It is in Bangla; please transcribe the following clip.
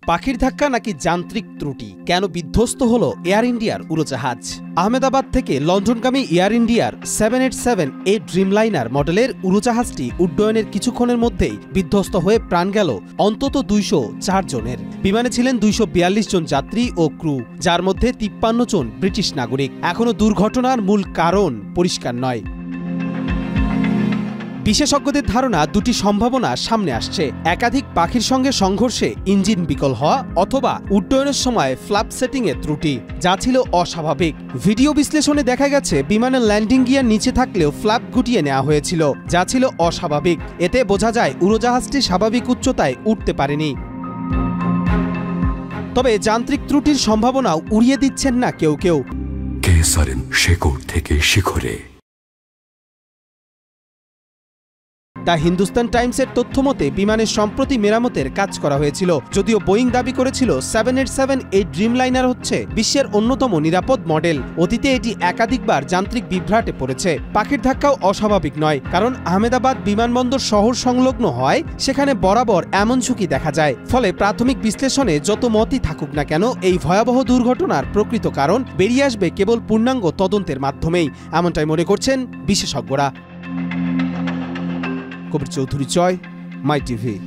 পাখির ধাক্কা নাকি যান্ত্রিক ত্রুটি, কেন বিধ্বস্ত হলো এয়ার ইন্ডিয়ার উড়োজাহাজ? আহমেদাবাদ থেকে লন্ডনগামী এয়ার ইন্ডিয়ার 787 ড্রিমলাইনার মডেলের উড়োজাহাজটি উড্ডয়নের কিছুক্ষণের মধ্যেই বিধ্বস্ত হয়ে প্রাণ গেল অন্তত 204 জনের। বিমানে ছিলেন 242 জন যাত্রী ও ক্রু, যার মধ্যে 53 জন ব্রিটিশ নাগরিক। এখনও দুর্ঘটনার মূল কারণ পরিষ্কার নয়। বিশেষজ্ঞদের ধারণা, দুটি সম্ভাবনা সামনে আসছে। একাধিক পাখির সঙ্গে সংঘর্ষে ইঞ্জিন বিকল হওয়া, অথবা উড্ডয়নের সময় ফ্ল্যাপ সেটিংয়ে ত্রুটি, যা ছিল অস্বাভাবিক। ভিডিও বিশ্লেষণে দেখা গেছে বিমানের ল্যান্ডিং গিয়ার নিচে থাকলেও ফ্ল্যাপ গুটিয়ে নেওয়া হয়েছিল, যা ছিল অস্বাভাবিক। এতে বোঝা যায় উড়োজাহাজটি স্বাভাবিক উচ্চতায় উঠতে পারেনি। তবে যান্ত্রিক ত্রুটির সম্ভাবনাও উড়িয়ে দিচ্ছেন না কেউ কেউ। শেকড় থেকে শিখরে। দ্য হিন্দুস্তান টাইমসের তথ্যমতে বিমানের সম্প্রতি মেরামতের কাজ করা হয়েছিল। যদিও বোয়িং দাবি করেছিল 787 ড্রিমলাইনার হচ্ছে বিশ্বের অন্যতম নিরাপদ মডেল। অতীতে এটি একাধিকবার যান্ত্রিক বিভ্রাটে পড়েছে। পাখির ধাক্কাও অস্বাভাবিক নয়, কারণ আহমেদাবাদ বিমানবন্দর শহর সংলগ্ন হয়, সেখানে বরাবর এমন ঝুঁকি দেখা যায়। ফলে প্রাথমিক বিশ্লেষণে যত মতই থাকুক না কেন, এই ভয়াবহ দুর্ঘটনার প্রকৃত কারণ বেরিয়ে আসবে কেবল পূর্ণাঙ্গ তদন্তের মাধ্যমেই, এমনটাই মনে করছেন বিশেষজ্ঞরা। কবির চৌধুরী, মাই টিভি।